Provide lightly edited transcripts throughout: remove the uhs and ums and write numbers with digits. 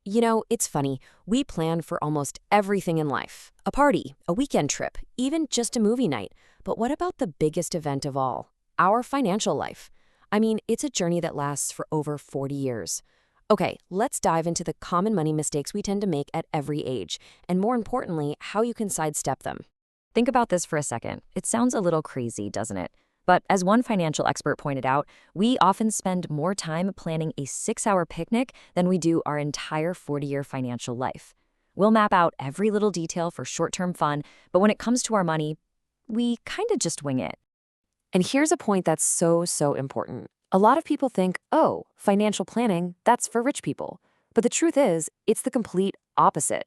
It's funny. We plan for almost everything in life. A party, a weekend trip, even just a movie night. But what about the biggest event of all? Our financial life. It's a journey that lasts for over 40 years. Okay, let's dive into the common money mistakes we tend to make at every age, and more importantly, how you can sidestep them. Think about this for a second. It sounds a little crazy, doesn't it? But as one financial expert pointed out, we often spend more time planning a 6-hour picnic than we do our entire 40-year financial life. We'll map out every little detail for short-term fun, but when it comes to our money, we kind of just wing it. And here's a point that's so important. A lot of people think, oh, financial planning, that's for rich people. But the truth is, it's the complete opposite.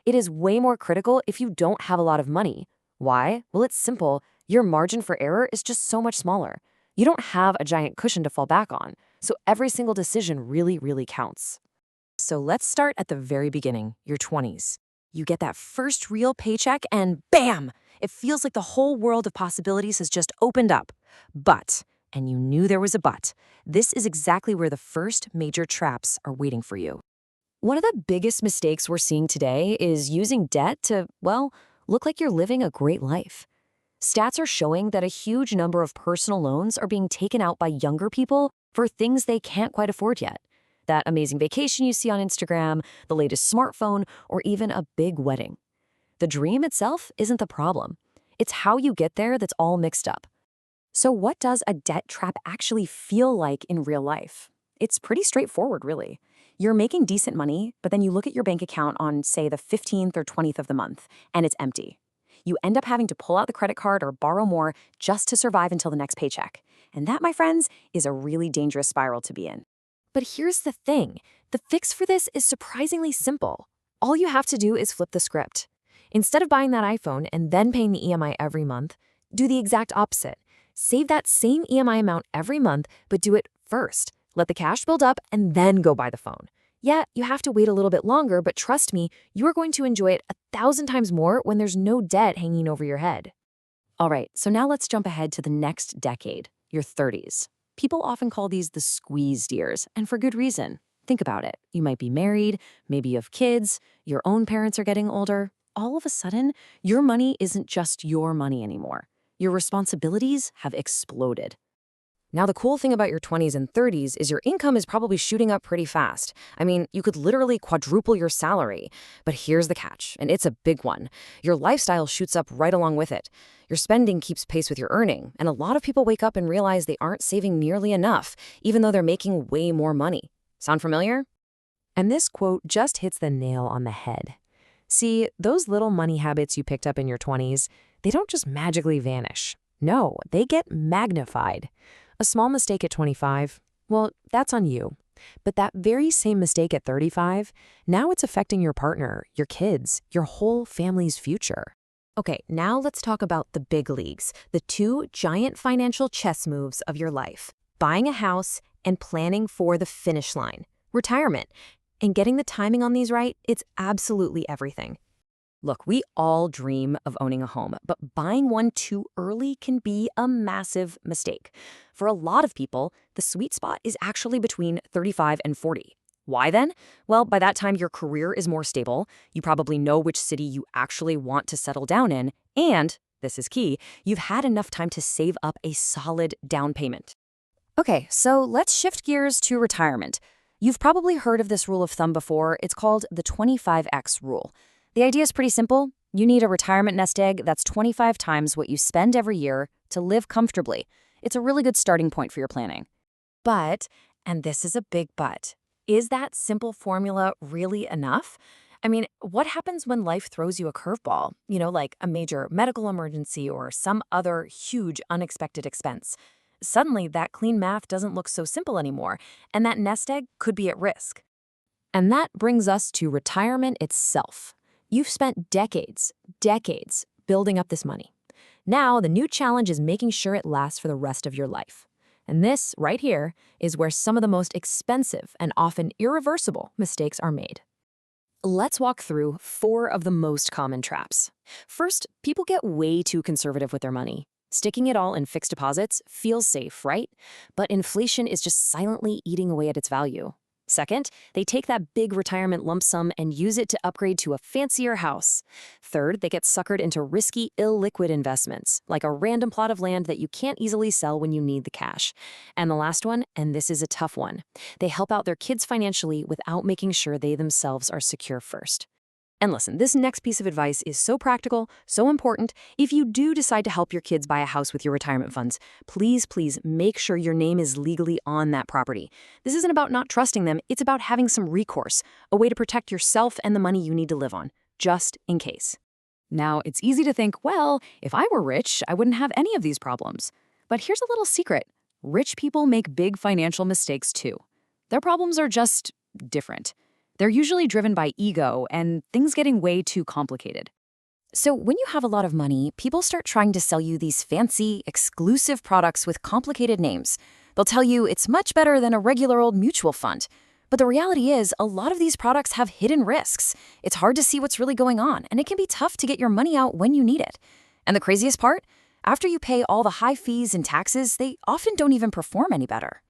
It is way more critical if you don't have a lot of money. Why? Well, it's simple. Your margin for error is just so much smaller. You don't have a giant cushion to fall back on, so every single decision really counts. So let's start at the very beginning, your 20s. You get that first real paycheck and bam! It feels like the whole world of possibilities has just opened up. But, and you knew there was a but, this is exactly where the first major traps are waiting for you. One of the biggest mistakes we're seeing today is using debt to, well, look like you're living a great life. Stats are showing that a huge number of personal loans are being taken out by younger people for things they can't quite afford yet. That amazing vacation you see on Instagram, the latest smartphone, or even a big wedding. The dream itself isn't the problem. It's how you get there that's all mixed up. So what does a debt trap actually feel like in real life? It's pretty straightforward, really. You're making decent money, but then you look at your bank account on, say, the 15th or 20th of the month, and it's empty. You end up having to pull out the credit card or borrow more just to survive until the next paycheck. And that, my friends, is a really dangerous spiral to be in. But here's the thing. The fix for this is surprisingly simple. All you have to do is flip the script. Instead of buying that iPhone and then paying the EMI every month, do the exact opposite. Save that same EMI amount every month, but do it first. Let the cash build up and then go buy the phone. Yeah, you have to wait a little bit longer, but trust me, you are going to enjoy it 1,000 times more when there's no debt hanging over your head. All right, so now let's jump ahead to the next decade, your 30s. People often call these the squeezed years, and for good reason. Think about it. You might be married, maybe you have kids, your own parents are getting older. All of a sudden, your money isn't just your money anymore. Your responsibilities have exploded. Now, the cool thing about your 20s and 30s is your income is probably shooting up pretty fast. You could literally quadruple your salary. But here's the catch, and it's a big one. Your lifestyle shoots up right along with it. Your spending keeps pace with your earning, and a lot of people wake up and realize they aren't saving nearly enough, even though they're making way more money. Sound familiar? And this quote just hits the nail on the head. See, those little money habits you picked up in your 20s, they don't just magically vanish. No, they get magnified. A small mistake at 25, well, that's on you. But that very same mistake at 35, now it's affecting your partner, your kids, your whole family's future. Okay, now let's talk about the big leagues, the two giant financial chess moves of your life. Buying a house and planning for the finish line, retirement. And getting the timing on these right, it's absolutely everything. Look, we all dream of owning a home, but buying one too early can be a massive mistake. For a lot of people, the sweet spot is actually between 35 and 40. Why then? Well, by that time, your career is more stable. You probably know which city you actually want to settle down in. And, this is key, you've had enough time to save up a solid down payment. Okay, so let's shift gears to retirement. You've probably heard of this rule of thumb before. It's called the 25X rule. The idea is pretty simple. You need a retirement nest egg that's 25 times what you spend every year to live comfortably. It's a really good starting point for your planning. But, and this is a big but, is that simple formula really enough? What happens when life throws you a curveball? Like a major medical emergency or some other huge unexpected expense. Suddenly, that clean math doesn't look so simple anymore, and that nest egg could be at risk. And that brings us to retirement itself. You've spent decades building up this money. Now, the new challenge is making sure it lasts for the rest of your life. And this, right here, is where some of the most expensive and often irreversible mistakes are made. Let's walk through 4 of the most common traps. First, people get way too conservative with their money. Sticking it all in fixed deposits feels safe, right? But inflation is just silently eating away at its value. Second, they take that big retirement lump sum and use it to upgrade to a fancier house. Third, they get suckered into risky, illiquid investments, like a random plot of land that you can't easily sell when you need the cash. And the last one, and this is a tough one, they help out their kids financially without making sure they themselves are secure first. And listen, this next piece of advice is so practical, so important. If you do decide to help your kids buy a house with your retirement funds, please make sure your name is legally on that property. This isn't about not trusting them, it's about having some recourse, a way to protect yourself and the money you need to live on, just in case. Now, it's easy to think, well, if I were rich, I wouldn't have any of these problems. But here's a little secret. Rich people make big financial mistakes too. Their problems are just different. They're usually driven by ego and things getting way too complicated. So when you have a lot of money, people start trying to sell you these fancy, exclusive products with complicated names. They'll tell you it's much better than a regular old mutual fund. But the reality is, a lot of these products have hidden risks. It's hard to see what's really going on, and it can be tough to get your money out when you need it. And the craziest part? After you pay all the high fees and taxes, they often don't even perform any better.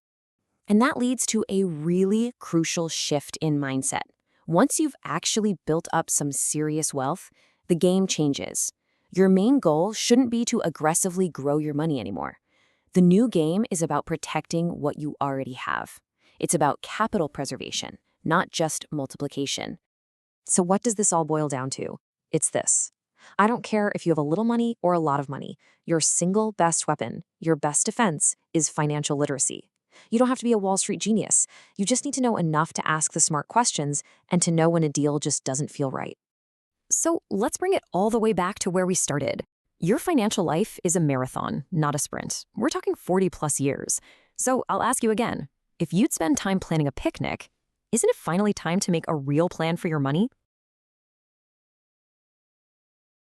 And that leads to a really crucial shift in mindset. Once you've actually built up some serious wealth, the game changes. Your main goal shouldn't be to aggressively grow your money anymore. The new game is about protecting what you already have. It's about capital preservation, not just multiplication. So what does this all boil down to? It's this. I don't care if you have a little money or a lot of money. Your single best weapon, your best defense, is financial literacy. You don't have to be a Wall Street genius. You just need to know enough to ask the smart questions and to know when a deal just doesn't feel right. So let's bring it all the way back to where we started. Your financial life is a marathon, not a sprint. We're talking 40+ years. So I'll ask you again, if you'd spend time planning a picnic, isn't it finally time to make a real plan for your money?